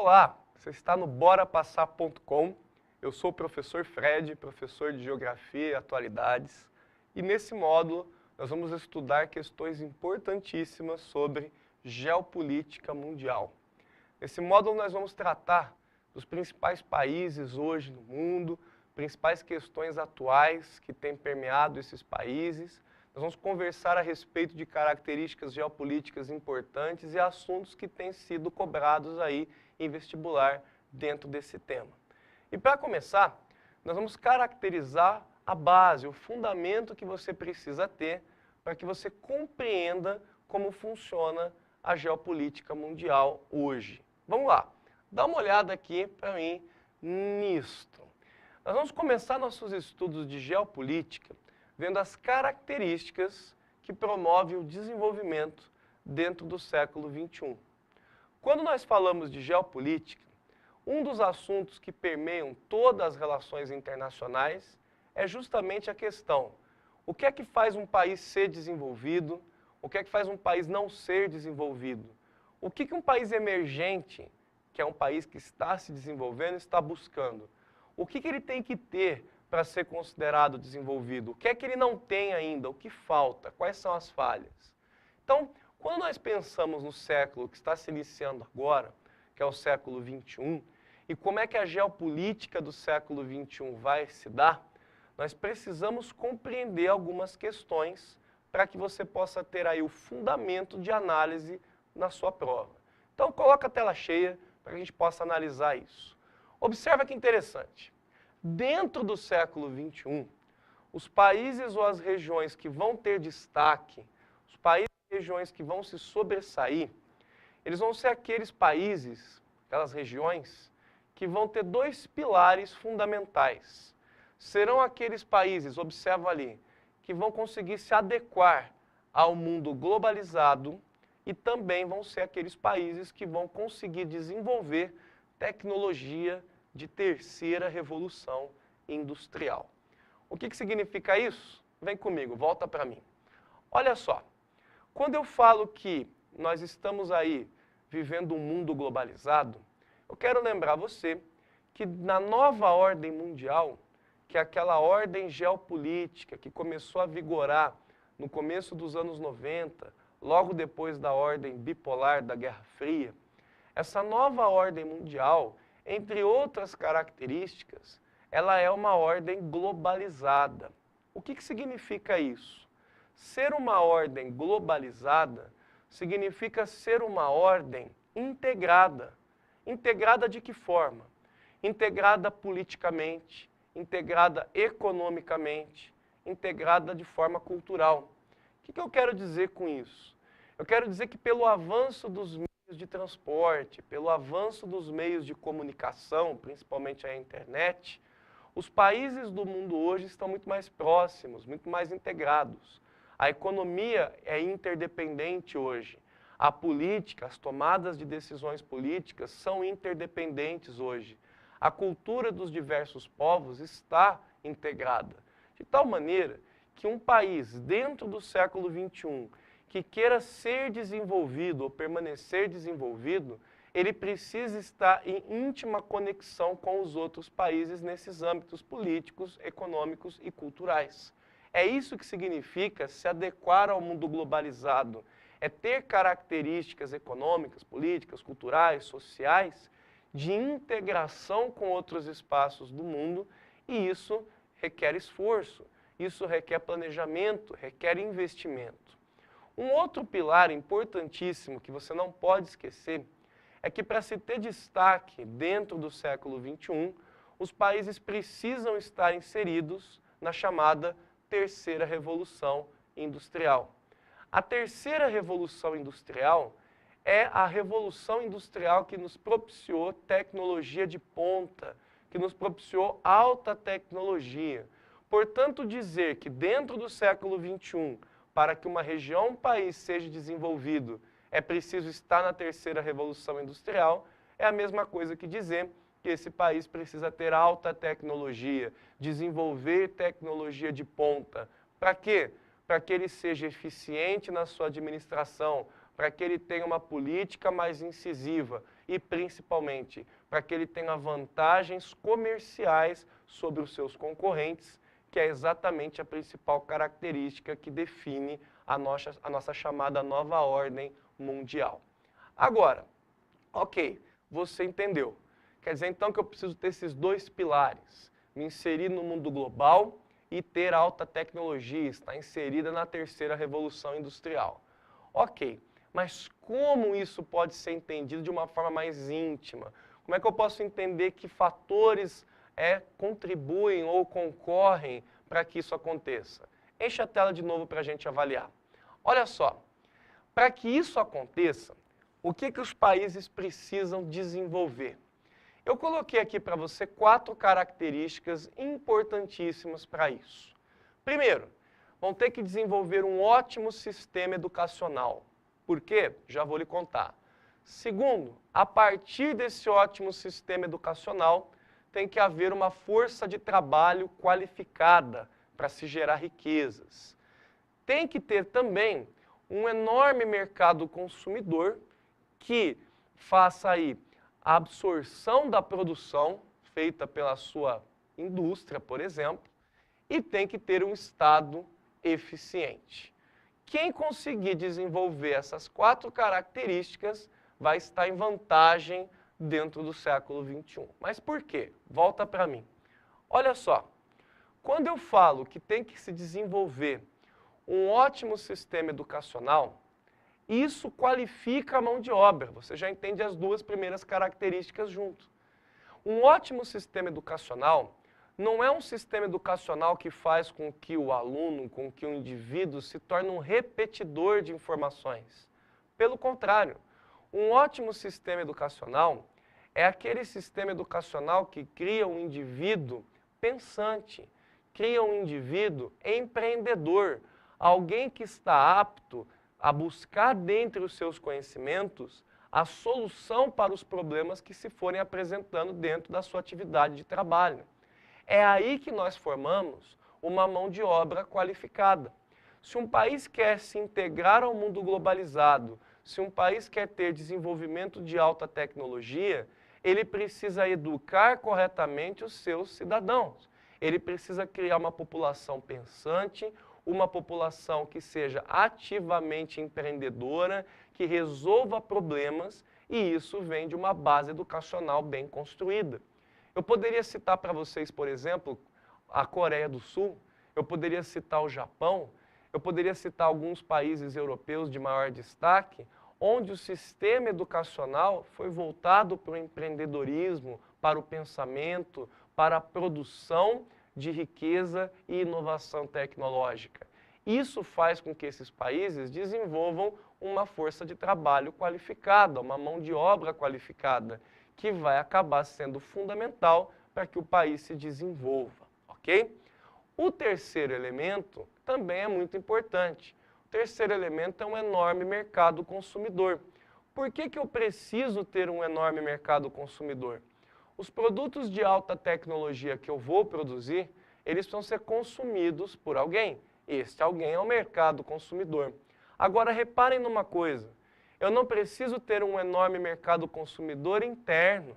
Olá, você está no borapassar.com. Eu sou o professor Fred, professor de Geografia e Atualidades, e nesse módulo nós vamos estudar questões importantíssimas sobre geopolítica mundial. Nesse módulo nós vamos tratar dos principais países hoje no mundo, principais questões atuais que têm permeado esses países. Nós vamos conversar a respeito de características geopolíticas importantes e assuntos que têm sido cobrados aí em vestibular dentro desse tema. E para começar, nós vamos caracterizar a base, o fundamento que você precisa ter para que você compreenda como funciona a geopolítica mundial hoje. Vamos lá, dá uma olhada aqui para mim nisto. Nós vamos começar nossos estudos de geopolítica vendo as características que promovem o desenvolvimento dentro do século XXI. Quando nós falamos de geopolítica, um dos assuntos que permeiam todas as relações internacionais é justamente a questão: o que é que faz um país ser desenvolvido? O que é que faz um país não ser desenvolvido? O que um país emergente, que é um país que está se desenvolvendo, está buscando? O que ele tem que ter para ser considerado desenvolvido? O que é que ele não tem ainda? O que falta? Quais são as falhas? Então, quando nós pensamos no século que está se iniciando agora, que é o século XXI, e como é que a geopolítica do século XXI vai se dar, nós precisamos compreender algumas questões para que você possa ter aí o fundamento de análise na sua prova. Então, coloca a tela cheia para que a gente possa analisar isso. Observa que interessante. Dentro do século XXI, os países ou as regiões que vão ter destaque, os países e regiões que vão se sobressair, eles vão ser aqueles países, aquelas regiões, que vão ter dois pilares fundamentais. Serão aqueles países, observa ali, que vão conseguir se adequar ao mundo globalizado e também vão ser aqueles países que vão conseguir desenvolver tecnologia de terceira revolução industrial. O que significa isso? Vem comigo, volta para mim. Olha só, quando eu falo que nós estamos aí vivendo um mundo globalizado, eu quero lembrar você que na nova ordem mundial, que é aquela ordem geopolítica que começou a vigorar no começo dos anos 90, logo depois da ordem bipolar da Guerra Fria, essa nova ordem mundial, entre outras características, ela é uma ordem globalizada. O que significa isso? Ser uma ordem globalizada significa ser uma ordem integrada. Integrada de que forma? Integrada politicamente, integrada economicamente, integrada de forma cultural. O que eu quero dizer com isso? Eu quero dizer que pelo avanço dos meios de transporte, pelo avanço dos meios de comunicação, principalmente a internet, os países do mundo hoje estão muito mais próximos, muito mais integrados. A economia é interdependente hoje. A política, as tomadas de decisões políticas são interdependentes hoje. A cultura dos diversos povos está integrada. De tal maneira que um país dentro do século XXI que queira ser desenvolvido ou permanecer desenvolvido, ele precisa estar em íntima conexão com os outros países nesses âmbitos políticos, econômicos e culturais. É isso que significa se adequar ao mundo globalizado. É ter características econômicas, políticas, culturais, sociais, de integração com outros espaços do mundo, e isso requer esforço, isso requer planejamento, requer investimento. Um outro pilar importantíssimo que você não pode esquecer é que para se ter destaque dentro do século XXI, os países precisam estar inseridos na chamada terceira revolução industrial. A terceira revolução industrial é a revolução industrial que nos propiciou tecnologia de ponta, que nos propiciou alta tecnologia. Portanto, dizer que dentro do século XXI, para que uma região, um país seja desenvolvido, é preciso estar na terceira revolução industrial, é a mesma coisa que dizer que esse país precisa ter alta tecnologia, desenvolver tecnologia de ponta. Para quê? Para que ele seja eficiente na sua administração, para que ele tenha uma política mais incisiva e, principalmente, para que ele tenha vantagens comerciais sobre os seus concorrentes, que é exatamente a principal característica que define a nossa chamada nova ordem mundial. Agora, ok, você entendeu. Quer dizer, então, que eu preciso ter esses dois pilares, me inserir no mundo global e ter alta tecnologia, estar inserida na terceira revolução industrial. Ok, mas como isso pode ser entendido de uma forma mais íntima? Como é que eu posso entender que fatores contribuem ou concorrem para que isso aconteça? Enche a tela de novo para a gente avaliar. Olha só, para que isso aconteça, o que os países precisam desenvolver? Eu coloquei aqui para você 4 características importantíssimas para isso. Primeiro, vão ter que desenvolver um ótimo sistema educacional. Por quê? Já vou lhe contar. Segundo, a partir desse ótimo sistema educacional, tem que haver uma força de trabalho qualificada para se gerar riquezas. Tem que ter também um enorme mercado consumidor que faça aí a absorção da produção feita pela sua indústria, por exemplo, e tem que ter um Estado eficiente. Quem conseguir desenvolver essas 4 características vai estar em vantagem dentro do século XXI. Mas por quê? Volta para mim. Olha só, quando eu falo que tem que se desenvolver um ótimo sistema educacional, isso qualifica a mão de obra. Você já entende as 2 primeiras características junto. Um ótimo sistema educacional não é um sistema educacional que faz com que o aluno, com que o indivíduo se torne um repetidor de informações. Pelo contrário, um ótimo sistema educacional é aquele sistema educacional que cria um indivíduo pensante, cria um indivíduo empreendedor, alguém que está apto a buscar dentre os seus conhecimentos a solução para os problemas que se forem apresentando dentro da sua atividade de trabalho. É aí que nós formamos uma mão de obra qualificada. Se um país quer se integrar ao mundo globalizado, se um país quer ter desenvolvimento de alta tecnologia, ele precisa educar corretamente os seus cidadãos. Ele precisa criar uma população pensante, uma população que seja ativamente empreendedora, que resolva problemas, e isso vem de uma base educacional bem construída. Eu poderia citar para vocês, por exemplo, a Coreia do Sul, eu poderia citar o Japão, eu poderia citar alguns países europeus de maior destaque, onde o sistema educacional foi voltado para o empreendedorismo, para o pensamento, para a produção de riqueza e inovação tecnológica. Isso faz com que esses países desenvolvam uma força de trabalho qualificada, uma mão de obra qualificada, que vai acabar sendo fundamental para que o país se desenvolva, ok? O terceiro elemento também é muito importante. O terceiro elemento é um enorme mercado consumidor. Por que eu preciso ter um enorme mercado consumidor? Os produtos de alta tecnologia que eu vou produzir, eles vão ser consumidos por alguém. Este alguém é o mercado consumidor. Agora, reparem numa coisa. Eu não preciso ter um enorme mercado consumidor interno.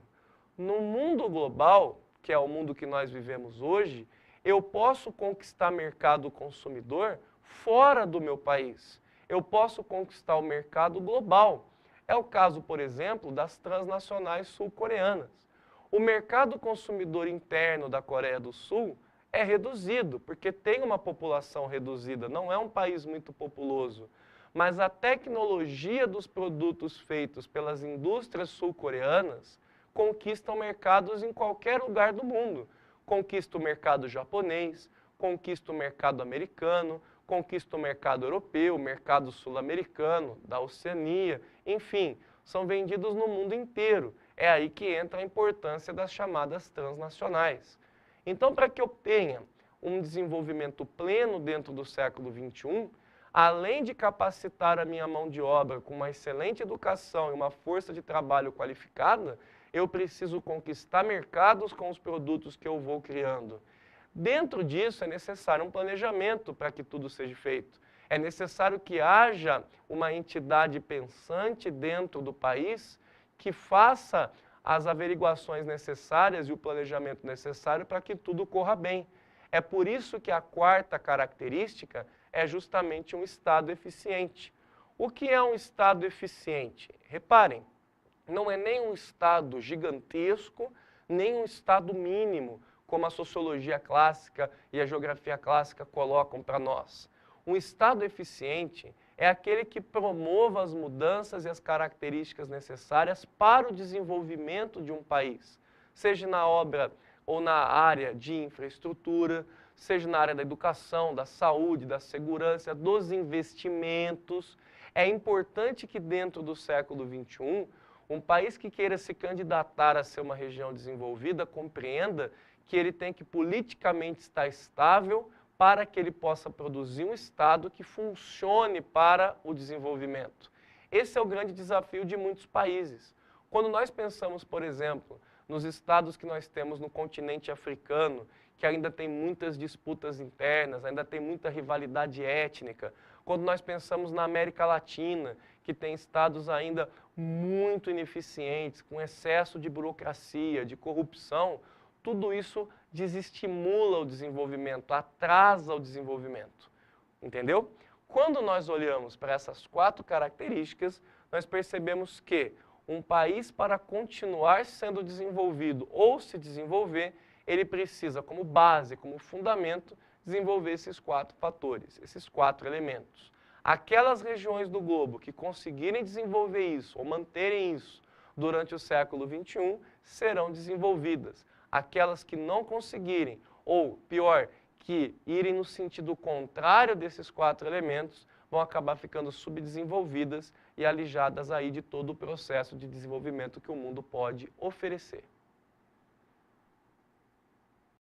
No mundo global, que é o mundo que nós vivemos hoje, eu posso conquistar mercado consumidor fora do meu país. Eu posso conquistar o mercado global. É o caso, por exemplo, das transnacionais sul-coreanas. O mercado consumidor interno da Coreia do Sul é reduzido, porque tem uma população reduzida, não é um país muito populoso. Mas a tecnologia dos produtos feitos pelas indústrias sul-coreanas conquistam mercados em qualquer lugar do mundo. Conquista o mercado japonês, conquista o mercado americano, conquista o mercado europeu, o mercado sul-americano, da Oceania, enfim, são vendidos no mundo inteiro. É aí que entra a importância das chamadas transnacionais. Então, para que eu tenha um desenvolvimento pleno dentro do século XXI, além de capacitar a minha mão de obra com uma excelente educação e uma força de trabalho qualificada, eu preciso conquistar mercados com os produtos que eu vou criando. Dentro disso é necessário um planejamento para que tudo seja feito. É necessário que haja uma entidade pensante dentro do país que faça as averiguações necessárias e o planejamento necessário para que tudo corra bem. É por isso que a quarta característica é justamente um Estado eficiente. O que é um Estado eficiente? Reparem, não é nem um Estado gigantesco, nem um Estado mínimo, como a sociologia clássica e a geografia clássica colocam para nós. Um Estado eficiente é aquele que promova as mudanças e as características necessárias para o desenvolvimento de um país, seja na obra ou na área de infraestrutura, seja na área da educação, da saúde, da segurança, dos investimentos. É importante que dentro do século XXI, um país que queira se candidatar a ser uma região desenvolvida compreenda que ele tem que politicamente estar estável para que ele possa produzir um Estado que funcione para o desenvolvimento. Esse é o grande desafio de muitos países. Quando nós pensamos, por exemplo, nos estados que nós temos no continente africano, que ainda tem muitas disputas internas, ainda tem muita rivalidade étnica, quando nós pensamos na América Latina, que tem estados ainda muito ineficientes, com excesso de burocracia, de corrupção, tudo isso desestimula o desenvolvimento, atrasa o desenvolvimento. Entendeu? Quando nós olhamos para essas quatro características, nós percebemos que um país, para continuar sendo desenvolvido ou se desenvolver, ele precisa, como base, como fundamento, desenvolver esses quatro fatores, esses quatro elementos. Aquelas regiões do globo que conseguirem desenvolver isso ou manterem isso durante o século XXI serão desenvolvidas. Aquelas que não conseguirem, ou pior, que irem no sentido contrário desses quatro elementos, vão acabar ficando subdesenvolvidas e alijadas aí de todo o processo de desenvolvimento que o mundo pode oferecer.